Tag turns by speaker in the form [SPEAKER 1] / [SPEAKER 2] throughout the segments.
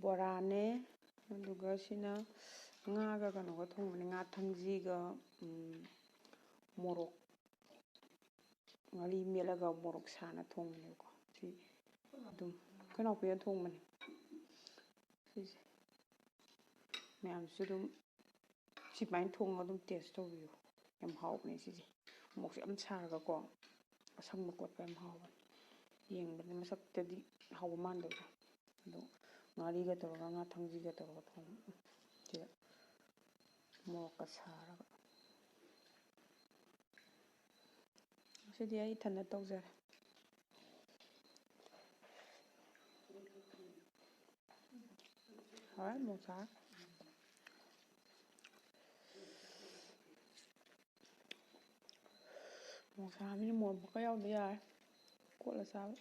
[SPEAKER 1] ꯕꯣꯔꯥꯅꯦ ꯑꯗꯨꯒ ꯁꯤꯅ ꯉꯥꯒ ꯀꯩꯅꯣꯒ ꯊꯣꯡꯕꯅꯦ, ꯉꯥ ꯊꯪꯖꯤꯒ ꯃꯣꯔꯣꯛ ꯉꯥꯔꯤ ꯃꯦꯠꯂꯒ ꯃꯣꯔꯣꯛ ꯁꯥꯅ ꯊꯣꯡꯕꯅꯦꯕꯀꯣ. ꯁꯤ ꯑꯗꯨꯝ ꯑꯩꯈꯣꯏ ꯏꯅꯥꯎꯄꯤꯅ ꯊꯣꯡꯕꯅꯦ ꯁꯤꯁꯦ. ꯃꯌꯥꯝꯁꯨ ꯑꯗꯨꯝ ꯁꯨꯃꯥꯏꯅ ꯊꯣꯡꯉꯒ ꯑꯗꯨꯝ ꯇꯦꯁ ꯇꯧꯕꯤꯌꯨ, ꯌꯥꯝ ꯍꯥꯎꯕꯅꯦ ꯁꯤꯁꯦ. ꯃꯣꯔꯣꯛꯁꯦ ꯌꯥꯝ ꯁꯥꯔꯒꯀꯣ ꯑꯁꯪꯕ ꯀꯣꯠꯄ ꯌꯥꯝ ꯍꯥꯎꯕꯅꯦ. ꯌꯦꯡꯕꯗ ꯃꯁꯛꯇꯗꯤ ꯍꯥꯎꯕ ꯃꯥꯟꯗꯕꯗꯣ, ꯑꯗꯣ ꯉꯥꯔꯤꯒ ꯇꯧꯔꯒ ꯉꯥ ꯊꯪꯖꯤꯒ ꯇꯧꯔꯒ ꯊꯣꯡꯕ ꯁꯤꯗ ꯃꯣꯔꯣꯛꯀ ꯁꯥꯔꯒ. ꯁꯤꯗꯤ ꯑꯩ ꯏꯊꯟꯇ ꯇꯧꯖꯔꯦ. ꯍꯣꯏ ꯃꯣꯔꯣꯛ ꯁꯥꯔ ꯃꯣꯔꯣꯛ ꯁꯥꯕꯅꯤꯅ ꯃꯣꯔꯣꯛ ꯃꯀꯛ ꯌꯥꯎꯗ ꯌꯥꯔꯦ, ꯀꯣꯠꯂ ꯆꯥꯕ.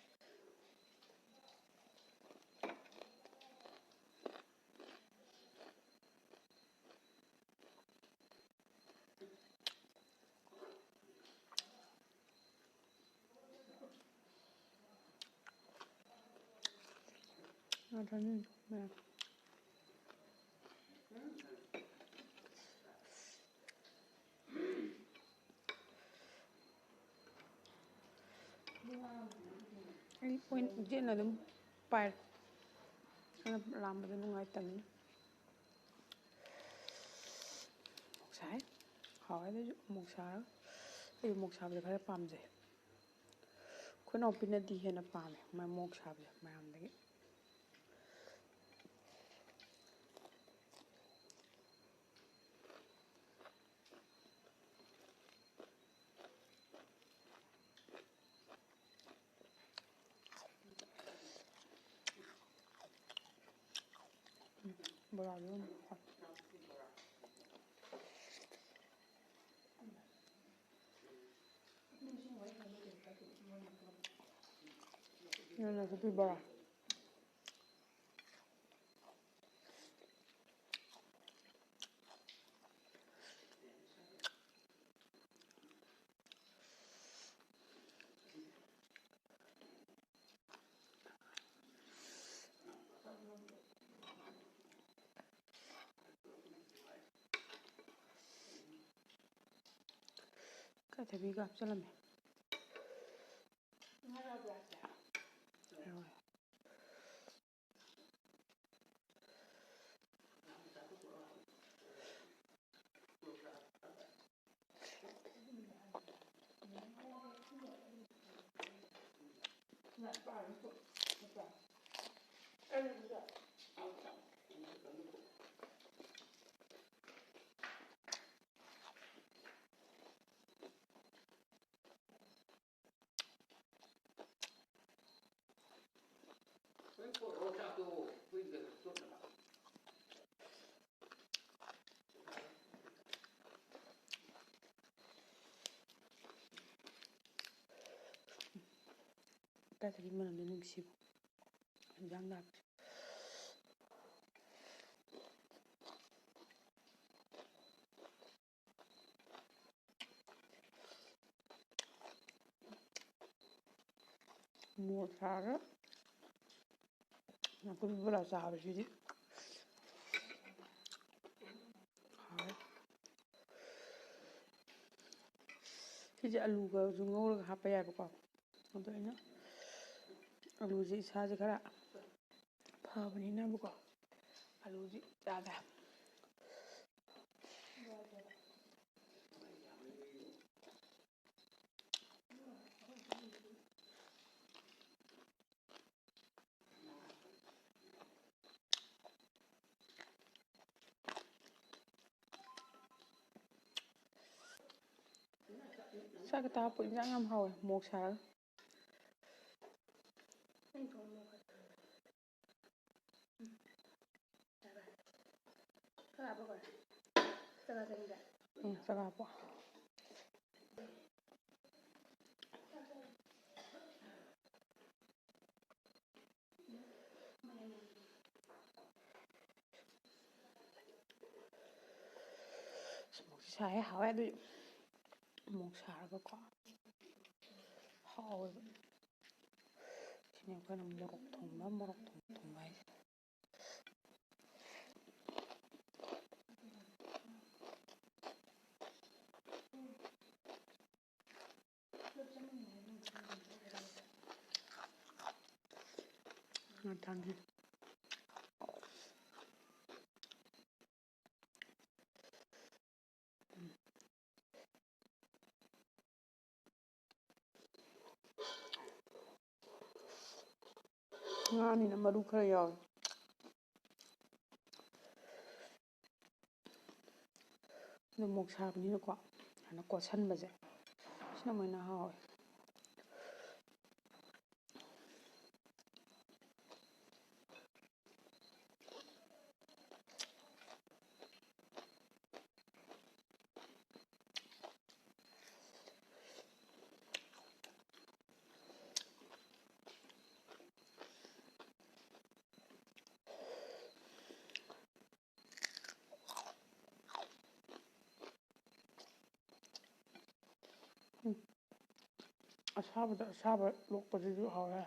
[SPEAKER 1] ꯑꯩ ꯄꯣꯏꯟ ꯖꯦꯠꯅ ꯑꯗꯨꯝ ꯄꯥꯏꯔꯦ, ꯑꯩꯅ ꯂꯥꯝꯕꯗ ꯅꯨꯡꯉꯥꯏꯇꯕꯅꯤꯅ. ꯃꯣꯔꯣꯛ ꯁꯥꯏ, ꯍꯥꯎꯋꯦ ꯑꯗꯨꯁꯨ ꯃꯣꯔꯣꯛ ꯁꯥꯔꯒ. ꯑꯩ ꯃꯣꯔꯣꯛ ꯁꯥꯕꯁꯦ ꯈꯔ ꯄꯥꯝꯖꯩ. ꯑꯩꯈꯣꯏ ꯏꯅꯥꯎꯄꯤꯅꯗꯤ ꯍꯦꯟꯅ ꯄꯥꯝꯃꯦ ꯃꯣꯔꯣꯛ ꯁꯥꯕꯁꯦ ꯃꯌꯥꯝꯗꯒꯤ. ꯕꯣꯔꯥꯁꯨ ꯑꯗꯨꯝ ꯍꯥꯎꯋꯦ. ꯅꯥꯀꯨꯞꯄꯤ ꯕꯣꯔꯥ. ꯏꯀꯥꯏꯊꯕꯤꯒ ꯍꯥꯞꯆꯜꯂꯝꯃꯦ. ꯏꯀꯥꯏꯊꯕꯤ ꯃꯅꯝꯗꯣ ꯅꯨꯡꯁꯤꯕ ꯏꯟꯖꯥꯡꯗ ꯍꯥꯞꯄꯁꯦ. ꯃꯣꯔꯣꯛ ꯁꯥꯔꯒ ꯅꯥꯀꯨꯞꯄꯤ ꯕꯣꯔꯥ ꯆꯥꯕꯁꯤꯗꯤ ꯍꯥꯎꯋꯦ. ꯁꯤꯁꯦ ꯑꯂꯨꯒꯁꯨ ꯉꯧꯔꯒ ꯍꯥꯞꯄ ꯌꯥꯏꯕꯀꯣ, ꯑꯗꯣ ꯑꯩꯅ ꯑꯂꯨꯁꯦ ꯏꯁꯥꯁꯦ ꯈꯔ ꯐꯕꯅꯤꯅꯕꯀꯣ ꯑꯂꯨꯁꯤ ꯆꯥꯗꯦ. ꯆꯥꯛꯀ ꯍꯥꯞꯄ ꯏꯟꯖꯥꯡ ꯌꯥꯝ ꯍꯥꯎꯋꯦ ꯃꯣꯔꯣꯛ ꯁꯥꯔꯒ. ꯆꯥꯛ ꯍꯥꯞꯄꯣ. ꯃꯣꯔꯣꯛ ꯁꯥꯏ, ꯍꯥꯎꯋꯦ ꯑꯗꯨꯁꯨ ꯃꯣꯔꯣꯛ ꯁꯥꯔꯒꯀꯣ ꯍꯥꯎꯋꯦꯕ. ꯁꯤꯅꯦ ꯑꯩꯈꯣꯏꯅ ꯃꯣꯔꯣꯛ ꯊꯣꯡꯕ ꯍꯥꯏꯁꯦ. ꯊꯥꯡꯖꯤꯡ ꯉꯥꯅꯤꯅ ꯃꯔꯨ ꯈꯔ ꯌꯥꯎꯋꯦ ꯑꯗꯨ ꯃꯣꯛ ꯁꯥꯕꯅꯤꯅꯀꯣ ꯍꯥꯟꯅ ꯀꯣꯠꯁꯟꯕꯁꯦ ꯁꯤꯅ ꯃꯣꯏꯅ ꯍꯥꯎꯋꯦ ꯑꯁꯥꯕꯗ ꯑꯁꯥꯕ ꯂꯣꯛꯄꯁꯤꯁꯨ ꯍꯥꯎꯋꯦ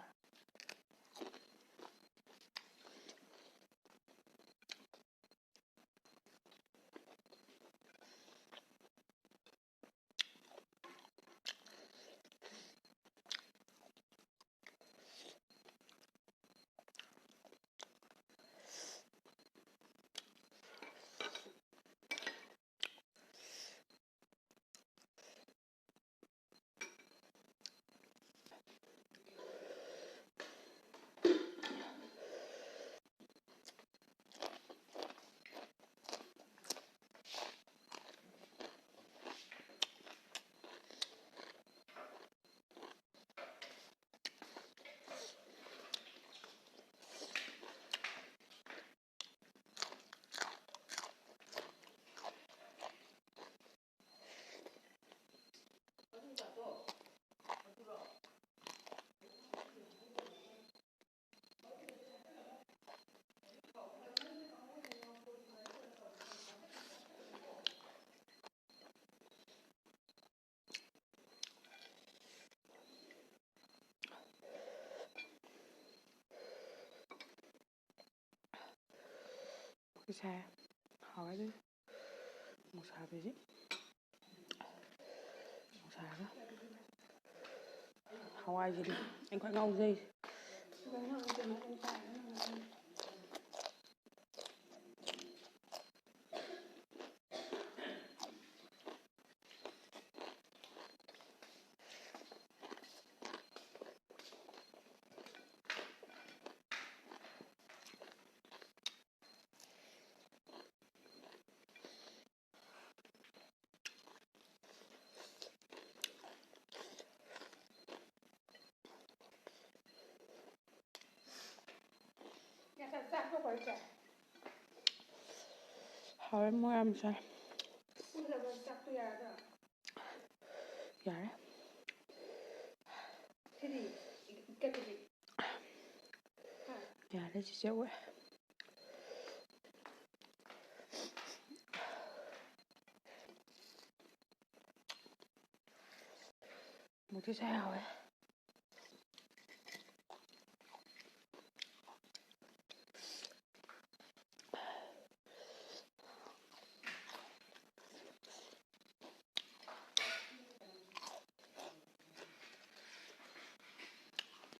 [SPEAKER 1] ꯁꯥꯏ ꯍꯥꯎꯋꯦ ꯑꯗꯨꯗꯤ ꯃꯣꯛ ꯁꯥꯕꯁꯤ ꯃꯣꯛ ꯁꯥꯔꯒ ꯍꯋꯥꯏꯁꯤꯗꯤ ꯑꯩ ꯈ꯭ꯋꯥꯏ ꯉꯥꯎꯖꯩꯁꯦ ꯍꯥꯎꯋꯦ ꯃꯣꯔꯣꯛ ꯌꯥꯝ ꯁꯥꯏ ꯌꯥꯔꯦ ꯌꯥꯔꯦ ꯆꯤꯆꯦ ꯑꯣꯏ ꯃꯣꯛꯁꯤ ꯁꯥꯏ ꯍꯥꯎꯋꯦ